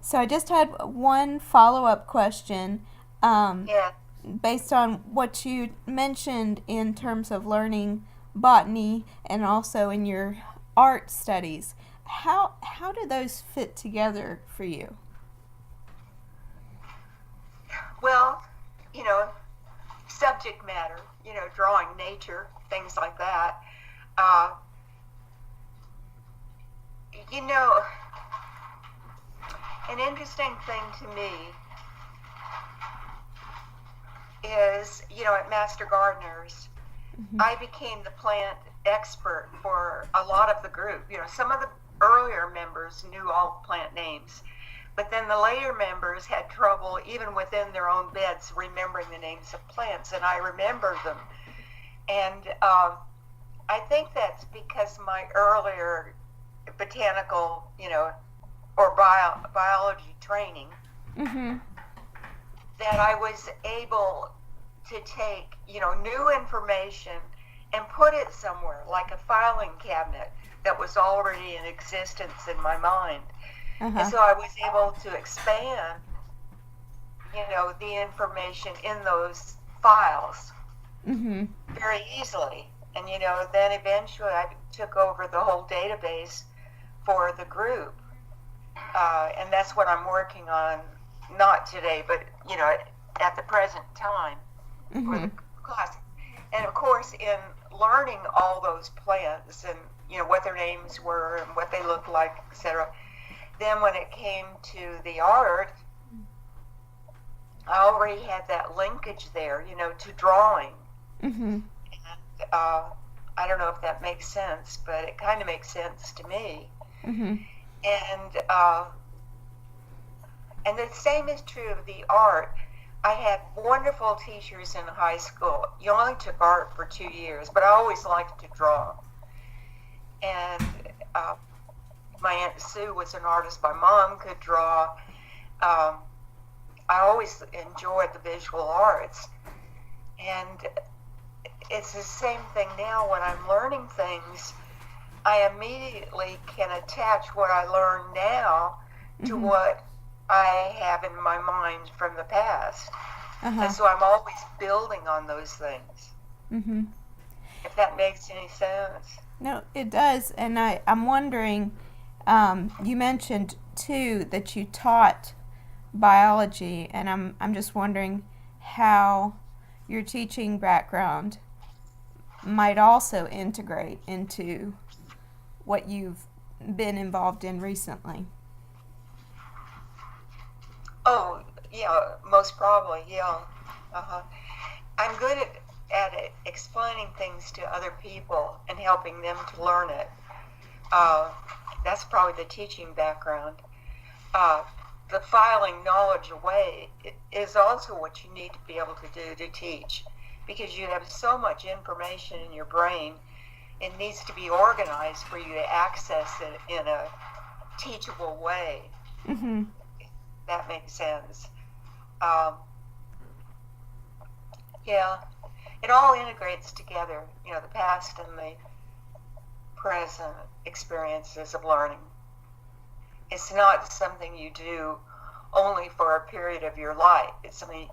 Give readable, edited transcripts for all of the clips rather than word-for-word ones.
So I just had one follow-up question. Um, Yeah. Based on what you mentioned in terms of learning botany and also in your art studies, how do those fit together for you? Well, you know, subject matter, drawing nature, things like that. Uh, you know, an interesting thing to me is, at Master Gardeners, Mm-hmm. I became the plant expert for a lot of the group. Some of the earlier members knew all plant names, but then the later members had trouble, even within their own beds, remembering the names of plants, and I remember them. And I think that's because my earlier botanical, or biology training, Mm-hmm. that I was able to take, new information and put it somewhere, like a filing cabinet that was already in existence in my mind. And Uh-huh. so I was able to expand, the information in those files Mm-hmm. very easily. And, then eventually I took over the whole database for the group. And that's what I'm working on, not today, but, at the present time for Mm-hmm. the class. And of course, in learning all those plants and, what their names were and what they looked like, etc., then when it came to the art, I already had that linkage there, to drawing. Mm-hmm. And I don't know if that makes sense, but it kind of makes sense to me. Mm-hmm. And and the same is true of the art. I had wonderful teachers in high school. You only took art for 2 years, but I always liked to draw. And my Aunt Sue was an artist. My mom could draw. Um, I always enjoyed the visual arts. And it's the same thing now when I'm learning things. I immediately can attach what I learn now to Mm-hmm. what I have in my mind from the past. And Uh-huh. so I'm always building on those things, Mm-hmm. if that makes any sense. No, it does, and I'm wondering. You mentioned too that you taught biology, and I'm just wondering how your teaching background might also integrate into what you've been involved in recently. Oh, yeah, most probably, yeah. Uh-huh. I'm good at explaining things to other people and helping them to learn it. Uh, that's probably the teaching background. Uh, the filing knowledge away is also what you need to be able to do to teach, because you have so much information in your brain. It needs to be organized for you to access it in a teachable way. Mm-hmm. That makes sense. Um, yeah, it all integrates together, the past and the present experiences of learning. It's not something you do only for a period of your life. It's something,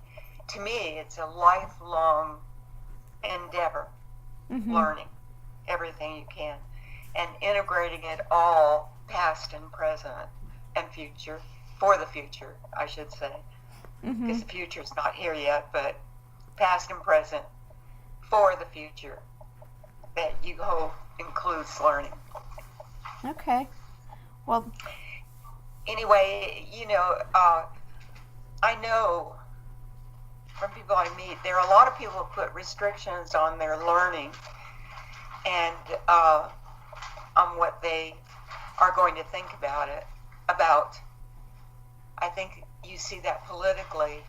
to me, it's a lifelong endeavor, Mm-hmm. learning everything you can and integrating it all, past and present and future, for the future, I should say, Mm-hmm. because the future is not here yet, but past and present for the future that you hope includes learning. Okay. Well. Anyway, I know from people I meet, there are a lot of people who put restrictions on their learning and on what they are going to think about it. About, I think you see that politically.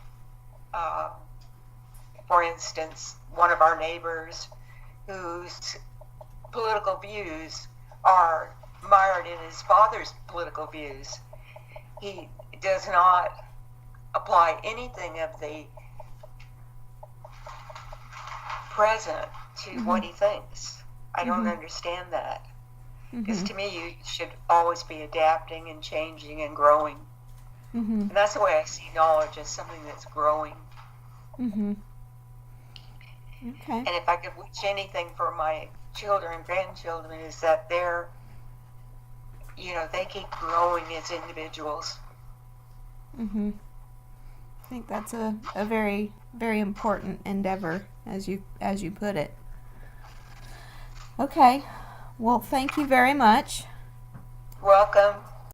Uh, for instance, one of our neighbors whose political views are mired in his father's political views. He does not apply anything of the present to Mm-hmm. what he thinks. I don't Mm-hmm. understand that. Because Mm-hmm. to me, you should always be adapting and changing and growing. Mhm. And that's the way I see knowledge, as something that's growing. Mhm. Okay. And if I could wish anything for my children and grandchildren, is that they keep growing as individuals. Mhm. I think that's a very very important endeavor, as you put it. Okay. Well, thank you very much. Welcome.